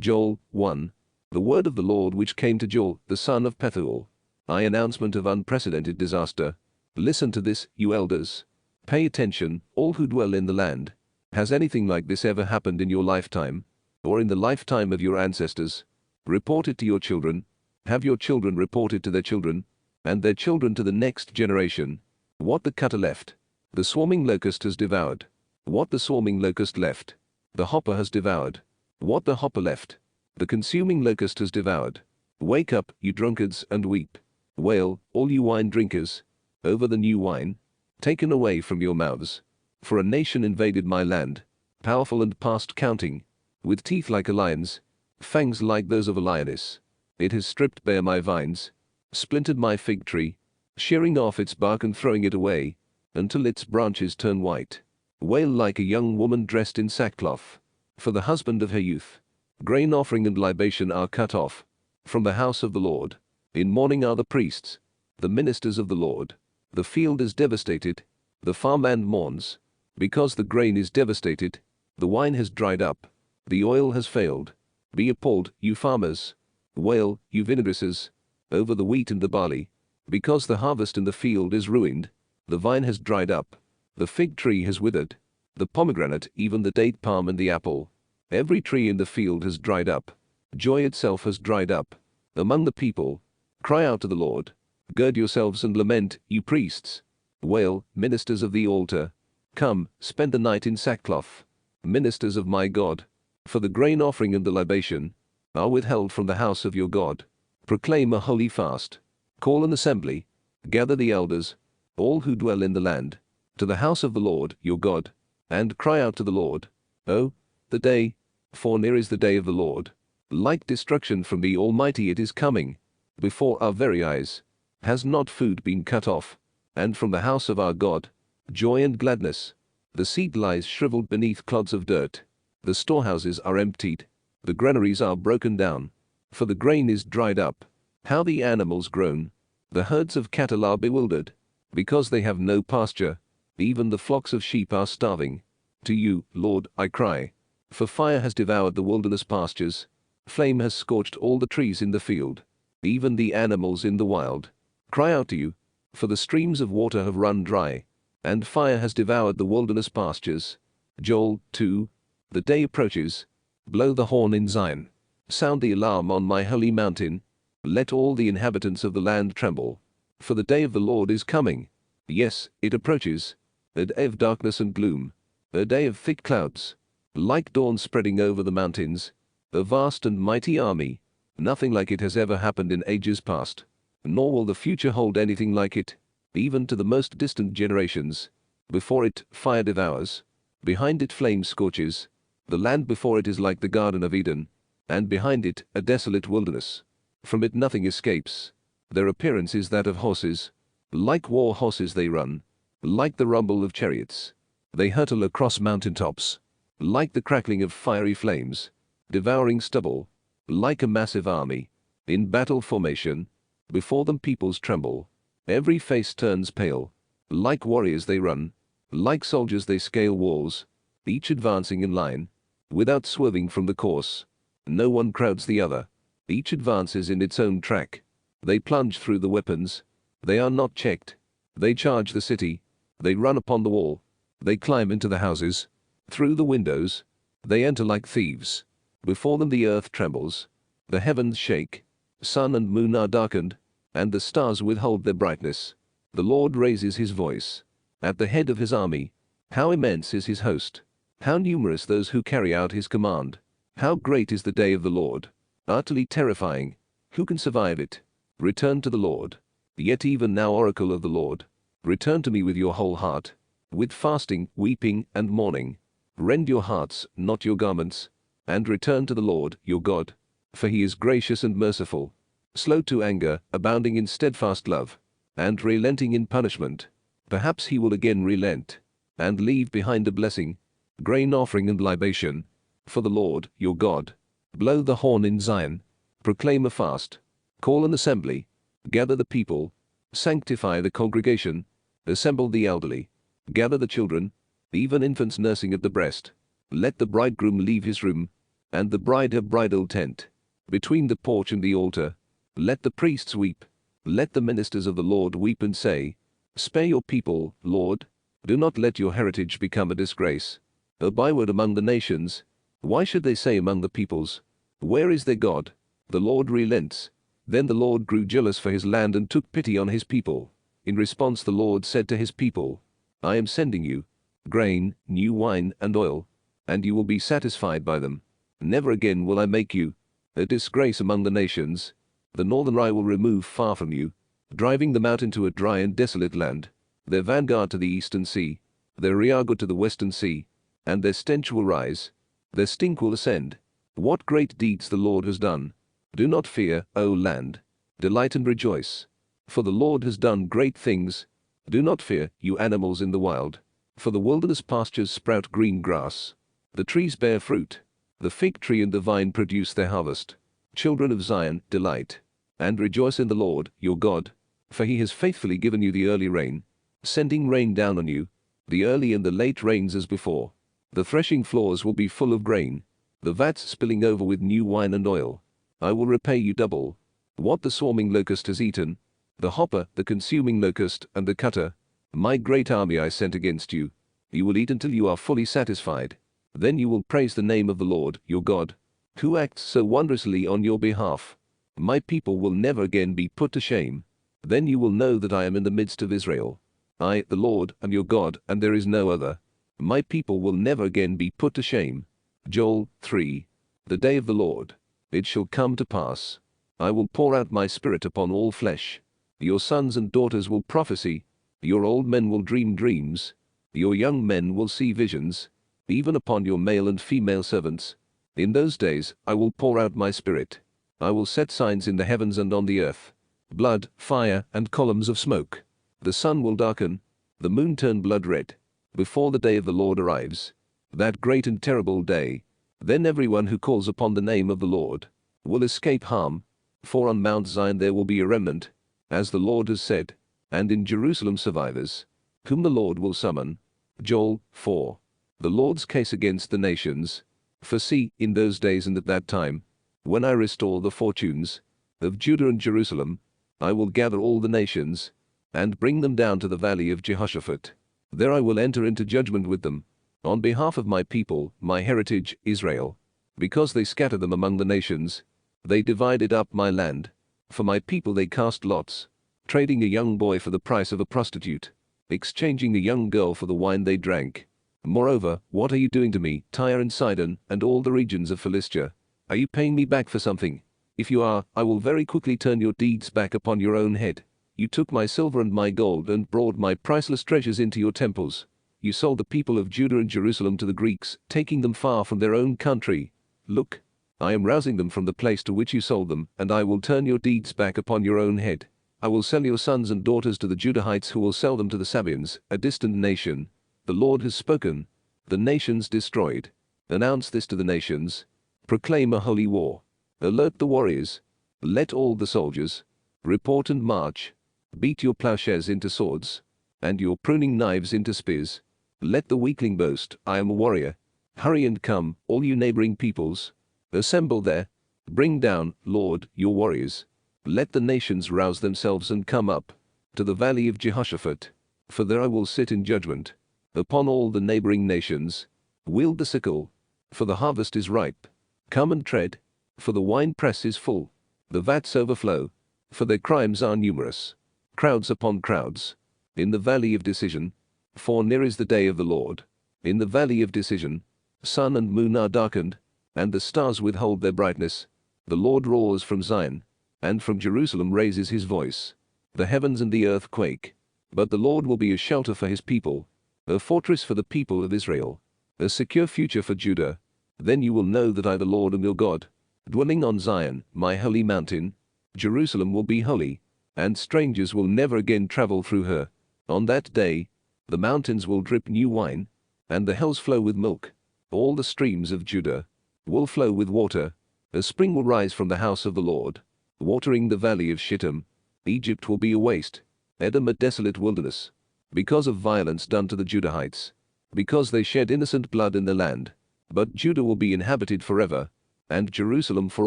Joel 1. The word of the Lord which came to Joel, the son of Pethuel. Announcement of unprecedented disaster. Listen to this, you elders. Pay attention, all who dwell in the land. Has anything like this ever happened in your lifetime? Or in the lifetime of your ancestors? Report it to your children. Have your children report it to their children, and their children to the next generation. What the cutter left, the swarming locust has devoured. What the swarming locust left, the hopper has devoured. What the hopper left, the consuming locust has devoured. Wake up, you drunkards, and weep. Wail, all you wine drinkers, over the new wine, taken away from your mouths. For a nation invaded my land, powerful and past counting, with teeth like a lion's, fangs like those of a lioness. It has stripped bare my vines, splintered my fig tree, shearing off its bark and throwing it away, until its branches turn white. Wail like a young woman dressed in sackcloth, for the husband of her youth. Grain offering and libation are cut off from the house of the Lord. In mourning are the priests, the ministers of the Lord. The field is devastated, the farmland mourns, because the grain is devastated, the wine has dried up, the oil has failed. Be appalled, you farmers. Wail, you vinegresses, over the wheat and the barley, because the harvest in the field is ruined, the vine has dried up, the fig tree has withered, the pomegranate, even the date palm and the apple. Every tree in the field has dried up. Joy itself has dried up. Among the people, cry out to the Lord. Gird yourselves and lament, you priests. Wail, ministers of the altar. Come, spend the night in sackcloth, ministers of my God. For the grain offering and the libation are withheld from the house of your God. Proclaim a holy fast. Call an assembly. Gather the elders, all who dwell in the land, to the house of the Lord your God, and cry out to the Lord. Oh, the day, for near is the day of the Lord. Like destruction from the Almighty it is coming. Before our very eyes has not food been cut off, and from the house of our God, joy and gladness. The seed lies shriveled beneath clods of dirt. The storehouses are emptied. The granaries are broken down, for the grain is dried up. How the animals groan. The herds of cattle are bewildered, because they have no pasture. Even the flocks of sheep are starving. To you, Lord, I cry. For fire has devoured the wilderness pastures. Flame has scorched all the trees in the field, even the animals in the wild. Cry out to you, for the streams of water have run dry, and fire has devoured the wilderness pastures. Joel 2. The day approaches. Blow the horn in Zion. Sound the alarm on my holy mountain. Let all the inhabitants of the land tremble. For the day of the Lord is coming. Yes, it approaches. A day of darkness and gloom. A day of thick clouds, like dawn spreading over the mountains. A vast and mighty army. Nothing like it has ever happened in ages past, nor will the future hold anything like it, even to the most distant generations. Before it, fire devours. Behind it, flame scorches. The land before it is like the Garden of Eden, and behind it, a desolate wilderness. From it nothing escapes. Their appearance is that of horses. Like war horses they run. Like the rumble of chariots, they hurtle across mountaintops. Like the crackling of fiery flames, devouring stubble. Like a massive army, in battle formation. Before them peoples tremble. Every face turns pale. Like warriors they run. Like soldiers they scale walls, each advancing in line, without swerving from the course. No one crowds the other. Each advances in its own track. They plunge through the weapons. They are not checked. They charge the city. They run upon the wall. They climb into the houses. Through the windows. They enter like thieves. Before them the earth trembles. The heavens shake. Sun and moon are darkened, and the stars withhold their brightness. The Lord raises his voice at the head of his army. How immense is his host! How numerous those who carry out his command! How great is the day of the Lord! Utterly terrifying. Who can survive it? Return to the Lord. Yet even now, oracle of the Lord, return to me with your whole heart, with fasting, weeping, and mourning. Rend your hearts, not your garments, and return to the Lord, your God. For he is gracious and merciful, slow to anger, abounding in steadfast love, and relenting in punishment. Perhaps he will again relent, and leave behind a blessing, grain offering and libation. For the Lord, your God. Blow the horn in Zion. Proclaim a fast. Call an assembly. Gather the people. Sanctify the congregation. Assemble the elderly. Gather the children, even infants nursing at the breast. Let the bridegroom leave his room, and the bride her bridal tent. Between the porch and the altar, let the priests weep. Let the ministers of the Lord weep and say, Spare your people, Lord. Do not let your heritage become a disgrace, a byword among the nations. Why should they say among the peoples, Where is their God? The Lord relents. Then the Lord grew jealous for his land and took pity on his people. In response the Lord said to his people, I am sending you grain, new wine, and oil, and you will be satisfied by them. Never again will I make you a disgrace among the nations. The northern I will remove far from you, driving them out into a dry and desolate land, their vanguard to the eastern sea, their rearguard to the western sea, and their stench will rise, their stink will ascend. What great deeds the Lord has done! Do not fear, O land. Delight and rejoice, for the Lord has done great things. Do not fear, you animals in the wild, for the wilderness pastures sprout green grass. The trees bear fruit. The fig tree and the vine produce their harvest. Children of Zion, delight and rejoice in the Lord, your God, for he has faithfully given you the early rain, sending rain down on you, the early and the late rains as before. The threshing floors will be full of grain, the vats spilling over with new wine and oil. I will repay you double what the swarming locust has eaten, the hopper, the consuming locust, and the cutter, my great army I sent against you. You will eat until you are fully satisfied. Then you will praise the name of the Lord, your God, who acts so wondrously on your behalf. My people will never again be put to shame. Then you will know that I am in the midst of Israel. I, the Lord, am your God, and there is no other. My people will never again be put to shame. Joel 3. The day of the Lord. It shall come to pass, I will pour out my spirit upon all flesh. Your sons and daughters will prophesy. Your old men will dream dreams. Your young men will see visions, even upon your male and female servants. In those days I will pour out my spirit. I will set signs in the heavens and on the earth, blood, fire, and columns of smoke. The sun will darken, the moon turn blood red, before the day of the Lord arrives, that great and terrible day. Then everyone who calls upon the name of the Lord will escape harm, for on Mount Zion there will be a remnant, as the Lord has said, and in Jerusalem survivors, whom the Lord will summon. Joel 4. The Lord's case against the nations. For see, in those days and at that time, when I restore the fortunes of Judah and Jerusalem, I will gather all the nations, and bring them down to the valley of Jehoshaphat. There I will enter into judgment with them, on behalf of my people, my heritage, Israel. Because they scatter them among the nations, they divided up my land. For my people they cast lots, trading a young boy for the price of a prostitute, exchanging a young girl for the wine they drank. Moreover, what are you doing to me, Tyre and Sidon, and all the regions of Philistia? Are you paying me back for something? If you are, I will very quickly turn your deeds back upon your own head. You took my silver and my gold and brought my priceless treasures into your temples. You sold the people of Judah and Jerusalem to the Greeks, taking them far from their own country. Look, I am rousing them from the place to which you sold them, and I will turn your deeds back upon your own head. I will sell your sons and daughters to the Judahites, who will sell them to the Sabaeans, a distant nation. The Lord has spoken. The nations destroyed. Announce this to the nations. Proclaim a holy war. Alert the warriors. Let all the soldiers report and march. Beat your plowshares into swords, and your pruning knives into spears. Let the weakling boast, I am a warrior. Hurry and come, all you neighboring peoples. Assemble there. Bring down, Lord, your warriors. Let the nations rouse themselves and come up to the valley of Jehoshaphat. For there I will sit in judgment upon all the neighboring nations. Wield the sickle, for the harvest is ripe. Come and tread, for the winepress is full. The vats overflow, for their crimes are numerous. Crowds upon crowds. In the valley of decision, for near is the day of the Lord. In the valley of decision, sun and moon are darkened, and the stars withhold their brightness. The Lord roars from Zion, and from Jerusalem raises his voice. The heavens and the earth quake. But the Lord will be a shelter for his people, a fortress for the people of Israel, a secure future for Judah. Then you will know that I, the Lord, am your God, dwelling on Zion, my holy mountain. Jerusalem will be holy, and strangers will never again travel through her. On that day, the mountains will drip new wine, and the hills flow with milk. All the streams of Judah will flow with water. A spring will rise from the house of the Lord, watering the valley of Shittim. Egypt will be a waste, Edom a desolate wilderness, because of violence done to the Judahites, because they shed innocent blood in the land. But Judah will be inhabited forever, and Jerusalem for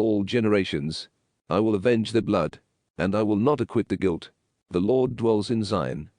all generations. I will avenge their blood, and I will not acquit the guilt. The Lord dwells in Zion.